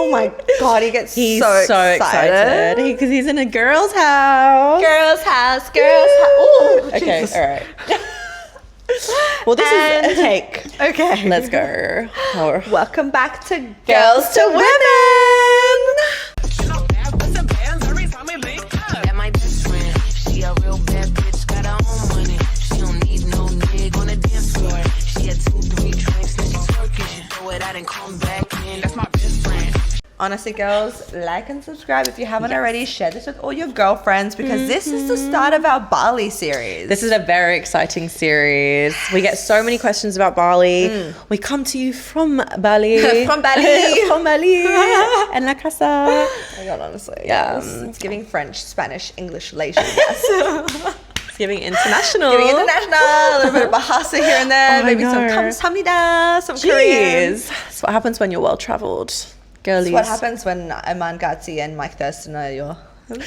Oh my God, he's so excited. Because he's in a girl's house. Girls' house. Ooh, okay, Jesus. all right. Well, this is a take. Okay. Let's go. Welcome back to Girls to Women. That my best friend. She a real bad bitch, got her own money. She don't need no nigga on the dance floor. She had 2-3 drinks, then she twerking. She throw it out and come back in. That's my best friend. Honestly, girls, like and subscribe if you haven't already. Share this with all your girlfriends because this is the start of our Bali series. This is a very exciting series. We get so many questions about Bali. We come to you from Bali. From Bali. From Bali. En la casa. Oh my God, honestly. Yeah. Yes. It's giving French, Spanish, English, Latin. Yes. It's giving international. Giving international. A little bit of Bahasa here and there. Oh, maybe I some know. kamsahamnida, some Korean. Jeez. That's what happens when you're well traveled. Girlies. That's what happens when Iman Ghatzi and Mike Thurston are your... I'm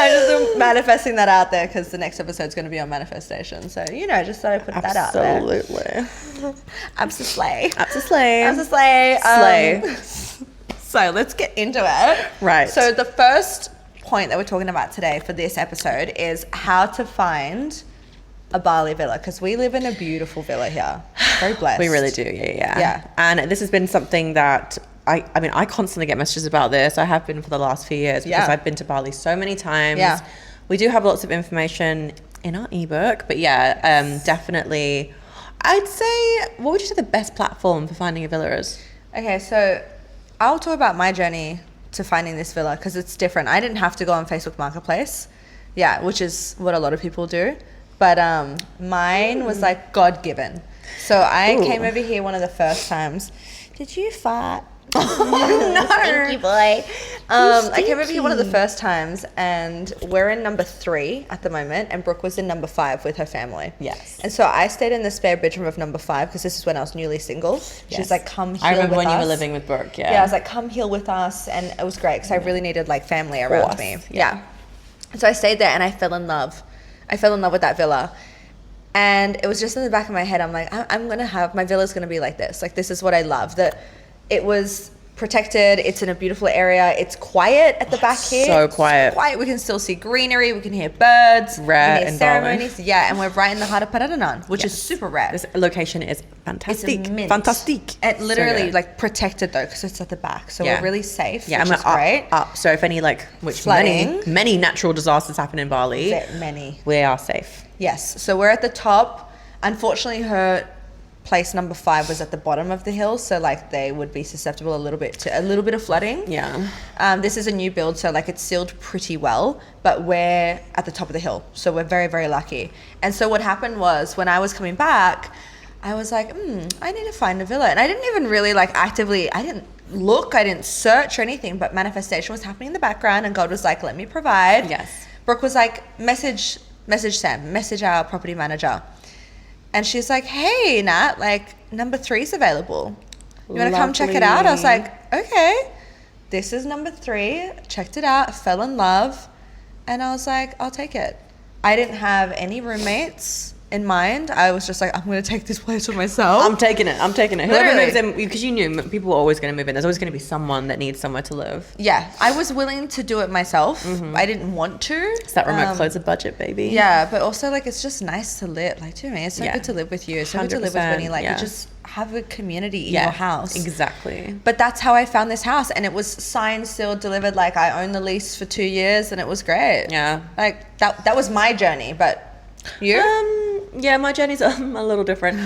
just manifesting that out there because the next episode's going to be on manifestation. So, just thought I'd put that out there. Absolutely. Abs to slay. Abs to slay. Abs to slay. Slay. So let's get into it. Right. So the first point that we're talking about today for this episode is how to find a Bali villa, because we live in a beautiful villa here. Very blessed. We really do, yeah. Yeah. And this has been something that I constantly get messages about this. I have been for the last few years because I've been to Bali so many times. Yeah. We do have lots of information in our ebook, but definitely, I'd say, what would you say the best platform for finding a villa is? Okay, so I'll talk about my journey to finding this villa because it's different. I didn't have to go on Facebook Marketplace, which is what a lot of people do. But mine was like God-given. So I came over here one of the first times. Did you fart? Oh, no. Stinky boy. I came over here one of the first times and we're in number 3 at the moment and Brooke was in number 5 with her family. Yes. And so I stayed in the spare bedroom of number 5 because this is when I was newly single. She's like, come heal with us. I remember when you were living with Brooke, Yeah, I was like, come heal with us. And it was great because I really needed like family around me. Yeah. So I stayed there and I fell in love. With that villa. And it was just in the back of my head, I'm like, my villa's going to be like this. Like, this is what I love. That it was protected. It's in a beautiful area. It's quiet at the back here. So quiet. We can still see greenery. We can hear birds. Rare we can hear ceremonies. Yeah, and we're right in the heart of Parananan, which is super rare. This location is fantastic. It's immense. Fantastic. And literally, protected though, because it's at the back. So we're really safe, which is great. Up. So if any, many natural disasters happen in Bali, many. We are safe. Yes. So we're at the top. Unfortunately, her place number 5 was at the bottom of the hill, so they would be susceptible a little bit of flooding. Yeah. This is a new build, so it's sealed pretty well, but we're at the top of the hill, so we're very, very lucky. And so what happened was when I was coming back, I was like, I need to find a villa, and I didn't even really actively. I didn't look, I didn't search or anything, but manifestation was happening in the background, and God was like, let me provide. Yes. Brooke was like, message Sam, message our property manager. And she's like, hey, Nat, number 3's available. You want to come check it out? I was like, okay. This is number 3. Checked it out. Fell in love. And I was like, I'll take it. I didn't have any roommates in mind. I was just like, I'm going to take this place for myself. I'm taking it. Whoever Literally. moves in, because you knew people were always going to move in. There's always going to be someone that needs somewhere to live. Yeah. I was willing to do it myself. I didn't want to. It's that remote closer budget, baby. Yeah. But also, it's just nice to live. To me, it's so good to live with you. It's so good to live with Winnie. You just have a community in your house. Exactly. But that's how I found this house. And it was signed, sealed, delivered. I owned the lease for 2 years and it was great. Yeah. That was my journey. But you? Yeah, my journey's a little different.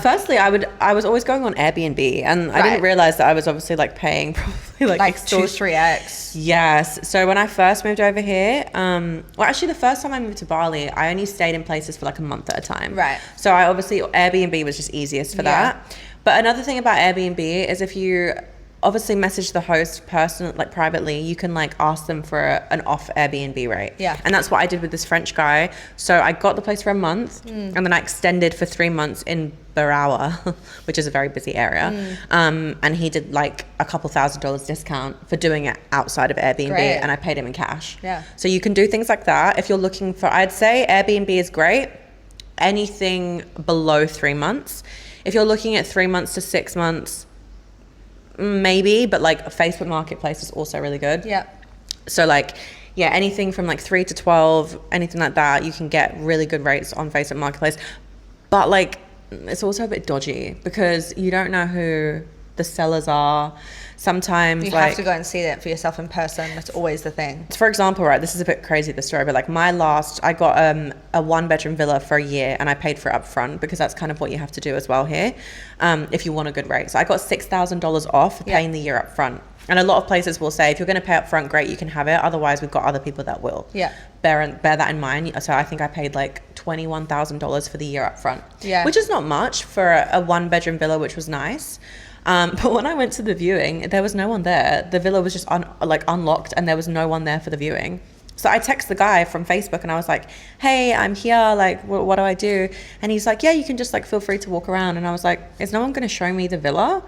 Firstly, I was always going on Airbnb, and I didn't realize that I was obviously paying probably 2-3x. Yes. So when I first moved over here, actually the first time I moved to Bali, I only stayed in places for a month at a time. Right. So Airbnb was just easiest for that. But another thing about Airbnb is if you obviously message the host privately, you can ask them for an off Airbnb rate. Yeah. And that's what I did with this French guy. So I got the place for a month and then I extended for 3 months in Barawa, which is a very busy area. And he did a couple $1,000 discount for doing it outside of Airbnb. Great. And I paid him in cash. Yeah. So you can do things like that. If you're looking for, I'd say Airbnb is great. Anything below 3 months If you're looking at 3 months to 6 months, maybe, but like a Facebook Marketplace is also really good. Yeah. So like, yeah, anything from like 3 to 12, anything like that, you can get really good rates on Facebook Marketplace. But like, it's also a bit dodgy because you don't know who the sellers are. Sometimes you have to go and see that for yourself in person. That's always the thing. For example, right, this is a bit crazy, this story, but like I got a 1-bedroom villa for a year and I paid for it up front because that's kind of what you have to do as well here, if you want a good rate. So I got $6,000 off for paying the year up front. And a lot of places will say, if you're going to pay up front, great, you can have it. Otherwise, we've got other people that will. Yeah. Bear that in mind. So I think I paid like $21,000 for the year up front. Yeah. Which is not much for a 1-bedroom villa, which was nice. But when I went to the viewing, there was no one there. The villa was just unlocked and there was no one there for the viewing. So I text the guy from Facebook and I was like, hey, I'm here. Like, what do I do? And he's like, yeah, you can just like feel free to walk around. And I was like, is no one going to show me the villa?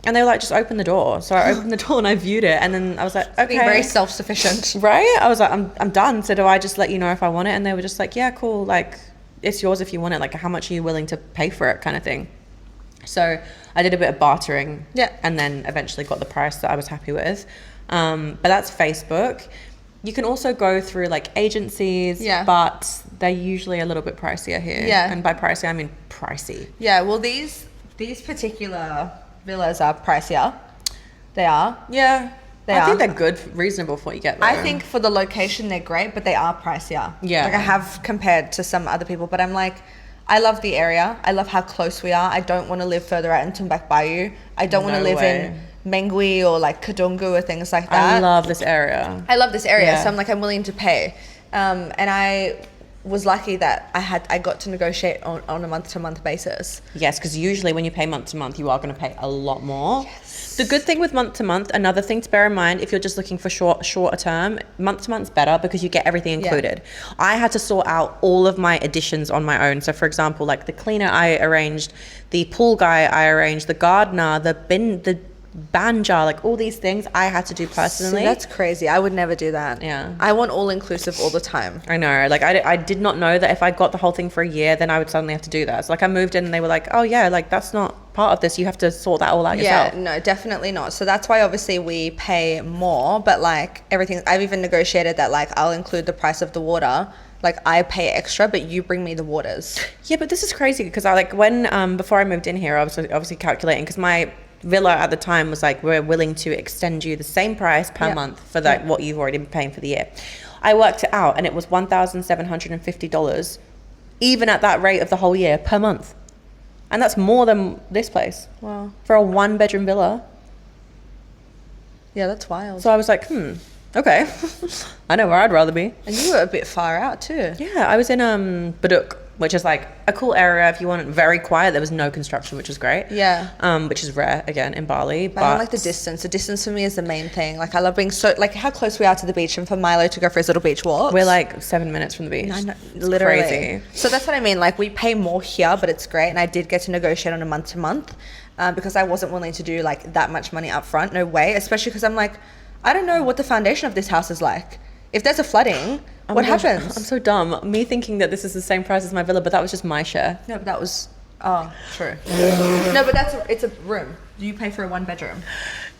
And they were like, just open the door. So I opened the door and I viewed it. And then I was like, okay. Being very self-sufficient. Right? I was like, I'm done. So do I just let you know if I want it? And they were just like, yeah, cool. Like, it's yours if you want it. Like, how much are you willing to pay for it kind of thing? So I did a bit of bartering. Yeah. And then eventually got the price that I was happy with. But that's Facebook. You can also go through like agencies. Yeah. But they're usually a little bit pricier here. Yeah. And by pricey, I mean pricey. Yeah. Well, these particular villas are pricier. They are. Yeah. I think they're good, reasonable for what you get there. I think for the location they're great, but they are pricier. Yeah. Like I have compared to some other people, but I'm like, I love the area. I love how close we are. I don't want to live further out in Tumbak Bayou. I don't want to live in Mengwi or like Kadungu or things like that. I love this area. Yeah. So I'm like, I'm willing to pay. And I was lucky that I got to negotiate on a month-to-month basis. Yes, because usually when you pay month-to-month, you are going to pay a lot more. Yes. The good thing with month-to-month, another thing to bear in mind, if you're just looking for shorter term, month-to-month's better because you get everything included. Yeah. I had to sort out all of my additions on my own. So for example, like the cleaner I arranged, the pool guy I arranged, the gardener, the banja, like all these things I had to do personally. See, that's crazy. I would never do that. Yeah. I want all inclusive all the time. I know. Like I did not know that if I got the whole thing for a year, then I would suddenly have to do that. So like I moved in and they were like, oh yeah, like that's not part of this. You have to sort that all out yourself. Yeah, no, definitely not. So that's why obviously we pay more, but like everything, I've even negotiated that like I'll include the price of the water. Like I pay extra, but you bring me the waters. Yeah, but this is crazy because I like when before I moved in here, I was obviously calculating because my villa at the time was like, we're willing to extend you the same price per month for like what you've already been paying for the year. I worked it out and it was $1,750 even at that rate of the whole year per month. And that's more than this place. Wow. For a 1-bedroom villa. Yeah, that's wild. So I was like, okay. I know where I'd rather be. And you were a bit far out too. Yeah, I was in Baduk, which is like a cool area if you want it very quiet. There was no construction, which was great. Yeah. Which is rare again in Bali. But I don't like the distance. The distance for me is the main thing. Like I love being so like how close we are to the beach and for Milo to go for his little beach walks. We're like 7 minutes from the beach. I know, literally. Crazy. So that's what I mean. Like we pay more here, but it's great. And I did get to negotiate on a month to month because I wasn't willing to do like that much money up front. No way. Especially because I'm like, I don't know what the foundation of this house is like. If there's a flooding, what happens? I'm so dumb. Me thinking that this is the same price as my villa, but that was just my share. No, but that was... Oh, true. No, but it's a room. You pay for a 1-bedroom.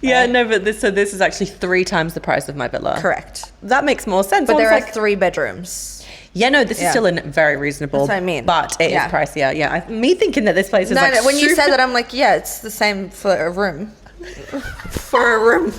Yeah, no, but this is actually 3 times the price of my villa. Correct. That makes more sense. But there are 3 bedrooms. Yeah, no, this is still very reasonable. That's what I mean. But it is pricier. Yeah, me thinking that this place is No, when you said that, I'm like, yeah, it's the same for a room. For a room.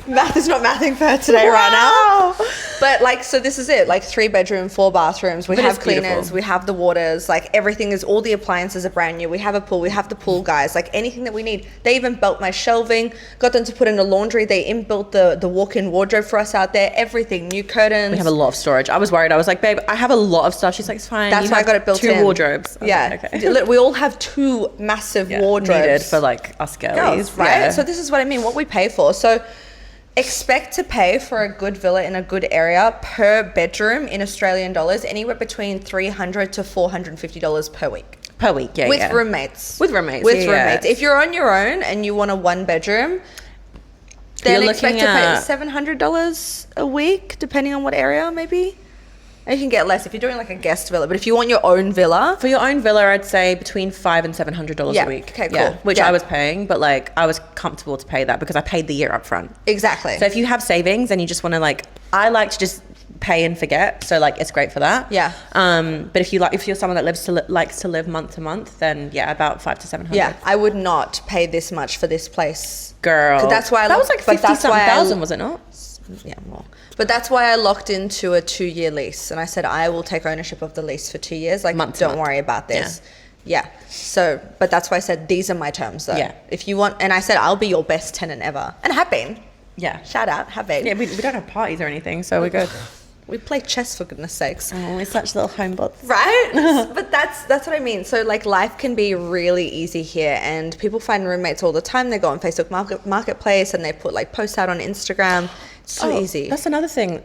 Math is not mathing for her today right now. But like, so this is it, like 3-bedroom, 4 bathrooms. We have cleaners, beautiful. We have the waters, like everything is, all the appliances are brand new. We have a pool, we have the pool guys, like anything that we need. They even built my shelving, got them to put in a laundry. They inbuilt the walk-in wardrobe for us out there, everything, new curtains. We have a lot of storage. I was worried. I was like, babe, I have a lot of stuff. She's like, it's fine. That's why I got it built 2 in. 2 wardrobes. Yeah. Like, okay. We all have 2 massive wardrobes. Needed for like us girlies. Right? Yeah. So this is what I mean, what we pay for. So expect to pay for a good villa in a good area per bedroom in Australian dollars anywhere between $300 to $450 per week. Per week, yeah. With roommates. With roommates. With roommates. If you're on your own and you want a 1-bedroom, then expect to pay $700 a week, depending on what area, maybe. And you can get less if you're doing like a guest villa. But if you want your own villa, For your own villa, I'd say between $500 and $700 Yeah, a week. okay, Yeah, cool. which Yeah. I was paying, but like I was comfortable to pay that because I paid the year up front. exactly. So if you have savings and you just want to like, I like to just pay and forget. So like it's great for that. Yeah. But if you're someone that likes to live month to month, then yeah, about $500 to $700. Yeah, I would not pay this much for this place. Girl. 'Cause that's why that was like but that's why I- 50,000, was it not? Yeah, more. But that's why I locked into a 2-year lease, and I said I will take ownership of the lease for 2 years. Like, Month to don't month. worry about this. Yeah. So, but that's why I said these are my terms, though. Yeah. If you want, and I said I'll be your best tenant ever, and have been. Yeah. Shout out, have been. Yeah, we don't have parties or anything, so we're good. We play chess for goodness sakes. Oh, we're such little homebots. Right? But that's what I mean. So like life can be really easy here, and people find roommates all the time. They go on Facebook Marketplace and they put like posts out on Instagram. It's so easy. That's another thing.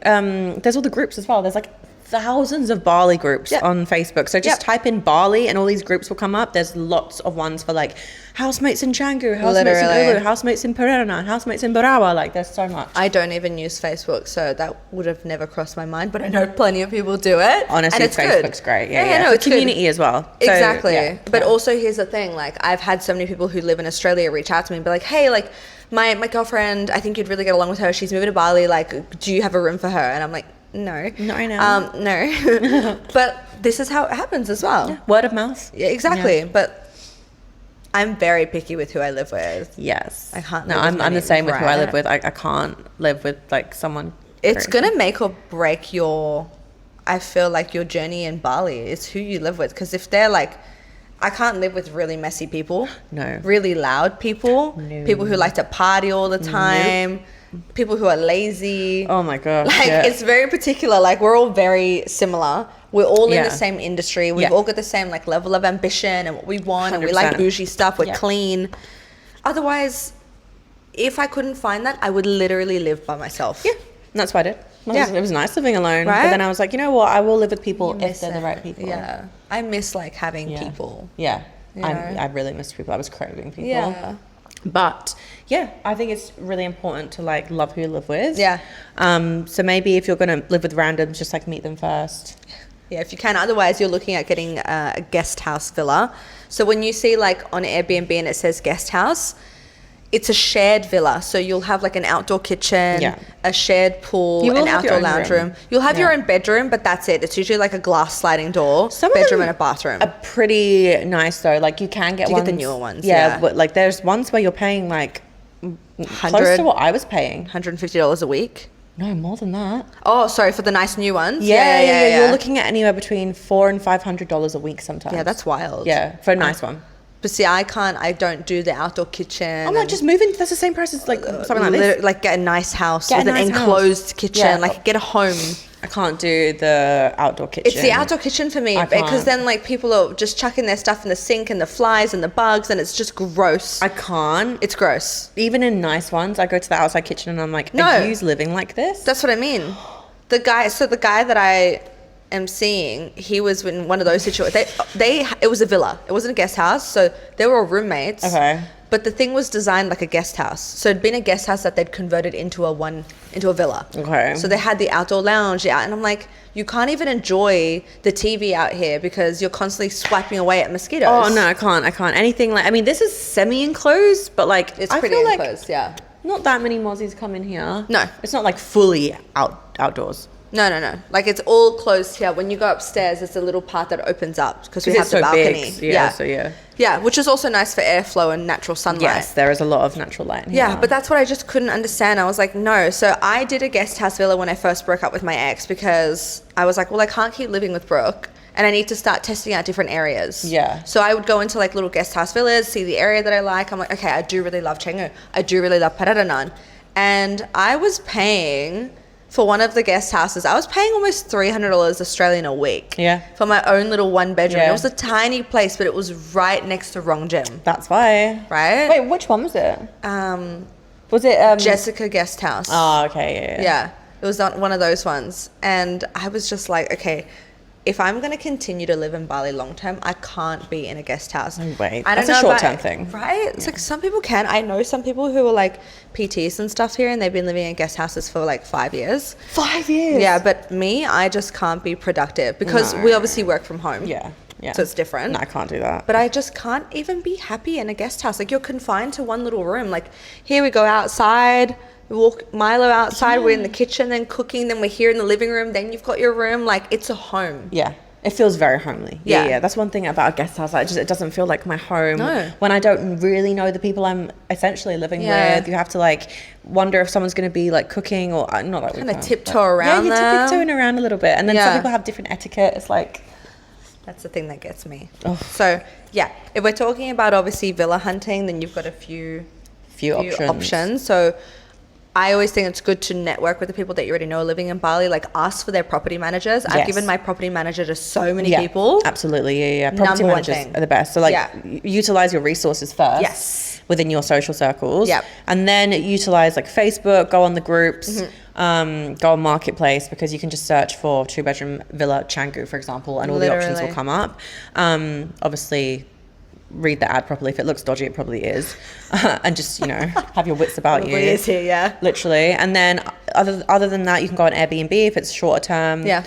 There's all the groups as well. There's like thousands of Bali groups Yep. on Facebook. So just Yep. type in Bali and all these groups will come up. There's lots of ones for like housemates in Canggu, housemates Literally. in Ulu, housemates in Perena, housemates in Barawa. Like there's so much. I don't even use Facebook, so that would have never crossed my mind. But I know plenty of people do it. Honestly, and it's Facebook's good. great. Yeah, no, For it's good. community as well. So, Exactly. yeah, But yeah. also here's the thing, like I've had so many people who live in Australia reach out to me and be like, hey, like my girlfriend, I think you'd really get along with her. She's moving to Bali. Like, do you have a room for her? And I'm like, no. Not right now. No. But this is how it happens as well. Word of mouth. Yeah, exactly. But I'm very picky with who I live with. Yes. I can't No, live with I'm the many, same with who I live right? with. I can't live with like someone. It's crazy. gonna make or break I feel like your journey in Bali. It's who you live with. Because if they're like, I can't live with really messy people. No. Really loud people. No. People who like to party all the time. People who are lazy. Oh my gosh. Like yeah. it's very particular. Like we're all very similar. We're all in Yeah. the same industry. We've Yeah. all got the same like level of ambition and what we want, and we like 100%. bougie stuff. We're Yeah. clean. Otherwise, if I couldn't find that, I would literally live by myself. Yeah, that's what I did. Yeah. It was nice living alone. Right? But then I was like, you know what? I will live with people You if miss they're the it. right people. Yeah, I miss like having Yeah. people. Yeah. You I know? really missed people. I was craving people. Yeah. But yeah, I think it's really important to like love who you live with. Yeah. So maybe if you're gonna live with randoms, just like meet them first. Yeah, if you can. Otherwise, you're looking at getting a guest house villa. So when you see like on Airbnb and it says guest house, it's a shared villa. So you'll have like an outdoor kitchen, Yeah. a shared pool, You will an have your outdoor own lounge room. room. You'll have your Yeah. own bedroom, but that's it. It's usually like a glass sliding door, Some of bedroom them and a bathroom. Are pretty nice though. Like you can get Do you ones. get the newer ones? Yeah, Yeah. but like there's ones where you're paying like close 100 to what I was paying. $150 a week. No, more than that. Oh, sorry, for the nice new ones? Yeah. You're looking at anywhere between $400 and $500 a week sometimes. Yeah, that's wild. Yeah, for a nice one. But see, I don't do the outdoor kitchen. I'm like, just move in. That's the same price as like something like this. Like get a nice house Get a with an nice house. enclosed kitchen. Yeah. Like get a home. I can't do the outdoor kitchen. It's the outdoor kitchen for me I because can't. then like people are just chucking their stuff in the sink and the flies and the bugs and it's just gross. I can't. It's gross. Even in nice ones, I go to the outside kitchen and I'm like, No. are you living like this? That's what I mean. The guy that I am seeing, he was in one of those situations. It was a villa. It wasn't a guest house, so they were all roommates. Okay. But the thing was designed like a guest house. So it'd been a guest house that they'd converted into a villa. Okay. So they had the outdoor lounge out, and I'm like, you can't even enjoy the TV out here because you're constantly swiping away at mosquitoes. Oh no, I can't. Anything like, I mean, this is semi-enclosed, but like, It's I pretty feel enclosed, yeah. not that many mozzies come in here. No. It's not like fully outdoors. No. Like it's all closed here. When you go upstairs, there's a little part that opens up because we have it's the so balcony. big. Yeah, so yeah. Yeah, which is also nice for airflow and natural sunlight. Yes, there is a lot of natural light in here. Yeah, but that's what I just couldn't understand. I was like, no. So I did a guest house villa when I first broke up with my ex because I was like, well, I can't keep living with Brooke and I need to start testing out different areas. Yeah. So I would go into like little guest house villas, see the area that I like. I'm like, okay, I do really love Canggu. I do really love Pararanan. And I was paying for one of the guest houses, I was paying almost $300 Australian a week. Yeah. For my own little one bedroom. Yeah. It was a tiny place, but it was right next to Wrong Gym. That's why. Right? Wait, which one was it? Was it Jessica Guest House. Oh, okay, yeah. Yeah, it was not one of those ones. And I was just like, okay, if I'm going to continue to live in Bali long term, I can't be in a guest house. No way. I don't That's a know short-term about- thing. Right? It's like some people can. I know some people who are like PTs and stuff here, and they've been living in guest houses for like 5 years. 5 years? Yeah, but me, I just can't be productive because No. we obviously work from home. Yeah. So it's different. No, I can't do that. But I just can't even be happy in a guest house. Like, you're confined to one little room. Like, here we go outside, we walk Milo outside, we're in the kitchen, then cooking, then we're here in the living room, then you've got your room. Like, it's a home. Yeah. It feels very homely. Yeah. Yeah. That's one thing about a guest house. It doesn't feel like my home. No. When I don't really know the people I'm essentially living Yeah. with, you have to like wonder if someone's going to be like cooking or not like we Kinda can't, tiptoe but- around Yeah, them. you're tiptoeing around a little bit. And then Yeah. some people have different etiquette. It's like, That's the thing that gets me. Oh. So, yeah, if we're talking about obviously villa hunting, then you've got a few options. So, I always think it's good to network with the people that you already know living in Bali. Like, ask for their property managers. I've Yes. given my property manager to so many yeah, people. absolutely. Yeah. Property Number one managers thing. are the best. So like Yeah. utilize your resources first. Yes. Within your social circles. Yep. And then utilize like Facebook, go on the groups, Mm-hmm. go on Marketplace, because you can just search for 2-bedroom villa Canggu, for example, and all the options Literally. will come up. Obviously, read the ad properly. If it looks dodgy, it probably is. And just, have your wits about you. Probably is here, yeah. Literally. And then other than that, you can go on Airbnb if it's shorter term. Yeah.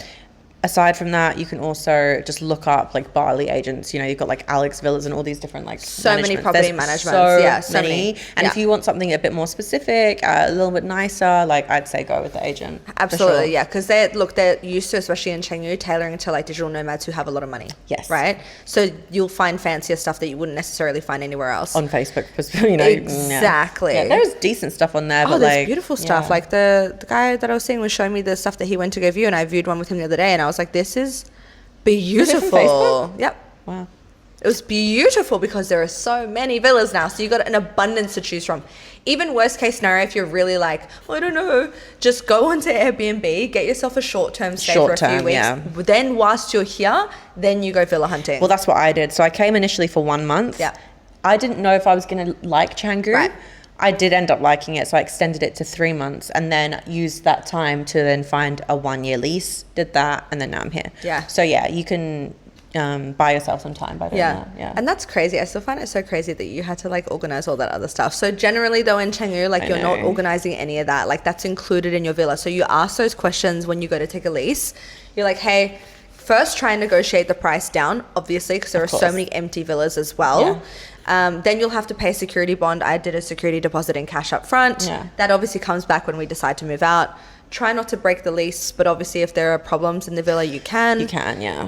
Aside from that, you can also just look up like Bali agents. You've got like Alex Villas and all these different like So many managements. property There's managements. Yeah, so many. And Yeah. if you want something a bit more specific, a little bit nicer, like I'd say go with the agent. for Absolutely, sure. yeah, because they're used to, especially in Chengdu, tailoring to like digital nomads who have a lot of money. Yes. Right? So you'll find fancier stuff that you wouldn't necessarily find anywhere else. On Facebook, because Exactly. Yeah, there's decent stuff on there. Oh, but there's like, beautiful stuff. yeah. Like the guy that I was seeing was showing me the stuff that he went to go view, and I viewed one with him the other day, and I was like, this is beautiful. Facebook? Yep. Wow. It was beautiful because there are so many villas now. So you got an abundance to choose from. Even worst case scenario, if you're really like, I don't know, just go onto Airbnb, get yourself a short-term stay for a few Short-term, weeks. yeah. Then whilst you're here, then you go villa hunting. Well, that's what I did. So I came initially for 1 month. Yeah. I didn't know if I was going to like Canggu. Right. I did end up liking it, so I extended it to 3 months and then used that time to then find a 1-year lease. Did that, and then now I'm here. Yeah. So yeah, you can buy yourself some time by doing that. Yeah. And that's crazy. I still find it so crazy that you had to like organize all that other stuff. So generally though in Chengdu, like you're not know. organizing any of that. Like that's included in your villa. So you ask those questions when you go to take a lease. You're like, hey, first try and negotiate the price down, obviously, because there are so course. many empty villas as well. Then you'll have to pay a security bond. I did a security deposit in cash up front. Yeah. That obviously comes back when we decide to move out. Try not to break the lease, but obviously if there are problems in the villa, you can. You can, yeah.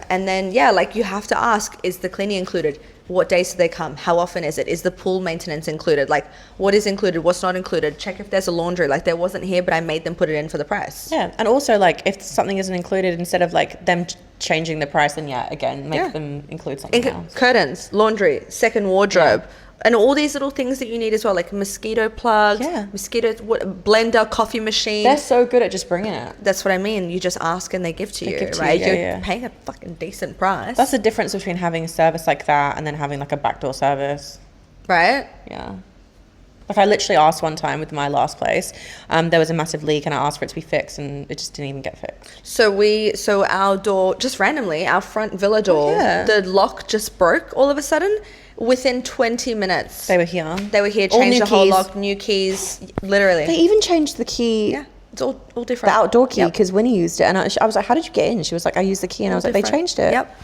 And then, yeah, like you have to ask, is the cleaning included? What days do they come? How often is it? Is the pool maintenance included? Like what is included? What's not included? Check if there's a laundry. Like there wasn't here, but I made them put it in for the price. Yeah, and also like if something isn't included, instead of like them changing the price, then again, make them include something else. Curtains, laundry, second wardrobe. And all these little things that you need as well, like mosquito plugs, blender, coffee machine. They're so good at just bringing it. That's what I mean. You just ask and they give to you, give to you, right? yeah, You're yeah. paying a fucking decent price. That's the difference between having a service like that and then having like a backdoor service. right? Yeah. Like I literally asked one time with my last place, there was a massive leak and I asked for it to be fixed and it just didn't even get fixed. So our door, just randomly, our front villa door, yeah. the lock just broke all of a sudden. Within 20 minutes. They were here. They were here, All changed new the whole keys. lock, new keys, literally. They even changed the key. Yeah, it's all The different. outdoor key, Yep. because Winnie used it, and I was like, "How did you get in?" She was like, "I used the key," and I was like, "They Different. changed it." Yep.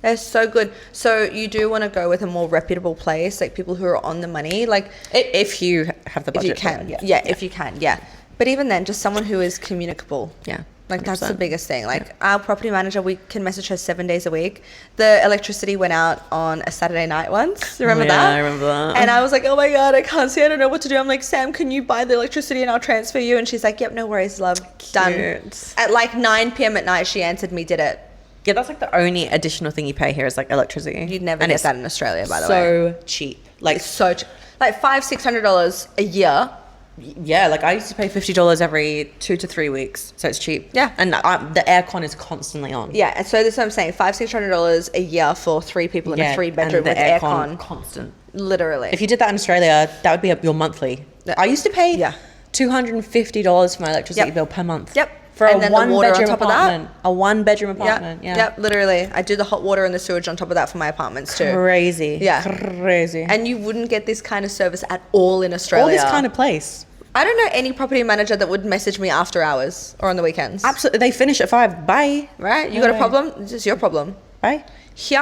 They're so good. So you do want to go with a more reputable place, like people who are on the money, like If you have the if budget, you for can. it, Yeah, if you can. Yeah. But even then, just someone who is communicable. Yeah, Like that's the 100%. biggest thing. Like our property manager, we can message her 7 days a week. The electricity went out on a Saturday night once. Remember Yeah, that? I remember that. And I was like, oh my God, I can't see. I don't know what to do. I'm like, Sam, can you buy the electricity and I'll transfer you? And she's like, yep, no worries, love. Done. Cute. At like 9 p.m. at night, she answered me, did it. Yeah, that's like the only additional thing you pay here is like electricity. You'd never and get it's that in Australia, by the way. so cheap. Like It's so cheap. Like $500-$600 a year. yeah, like I used to pay $50 every 2 to 3 weeks, so it's cheap. Yeah. and the aircon is constantly on. Yeah, and so that's what I'm saying. $500-$600 a year for 3 people in a 3-bedroom and with the aircon. constant. Literally. If you did that in Australia, that would be your monthly. I used to pay Yeah. $250 for my electricity Yep. bill per month. Yep. For and a then the water on one-bedroom top of that. apartment. A one-bedroom apartment. Yeah. Yep, literally. I do the hot water and the sewage on top of that for my apartments too. Crazy. Yeah. Crazy. And you wouldn't get this kind of service at all in Australia. All this kind of place. I don't know any property manager that would message me after hours or on the weekends. Absolutely. They finish at 5. Bye. Right? You got a problem? It's just your problem. Bye. Here,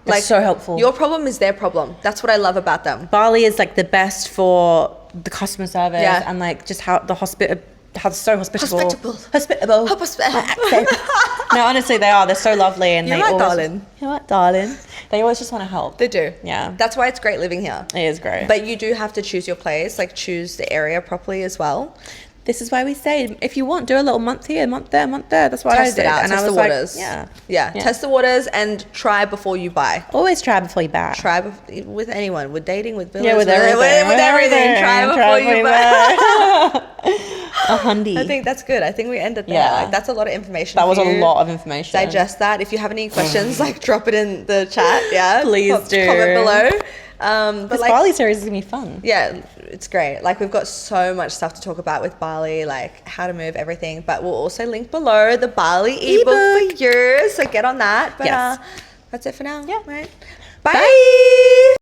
They're like, so helpful. Your problem is their problem. That's what I love about them. Bali is like the best for the customer service Yeah. and like just how the how they're so hospitable. Hospitable. No, honestly, they are. They're so lovely, and You're they right, always, darling. You're right, darling. They always just want to help. They do. Yeah. That's why it's great living here. It is great. But you do have to choose your place, like choose the area properly as well. This is why we say, if you want, do a little month here, month there, month there. That's what Test I did. it out. And Test I was the like, waters. yeah. Yeah. Test the waters and try before you buy. Always try before you buy. Try with anyone, with dating, with villas, Yeah, with everything. with everything. Try before you buy. A hundy. I think that's good. I think we ended there. Yeah. Like, that's a lot of information. That was for a you. lot of information. Digest that. If you have any questions, like drop it in the chat. Yeah, Please do. Comment below. But This like, Bali series is going to be fun. yeah, it's great. Like, we've got so much stuff to talk about with Bali, like how to move, everything. But we'll also link below the Bali ebook for you. So get on that. But Yes. that's it for now. Yeah. Right. Bye. Bye.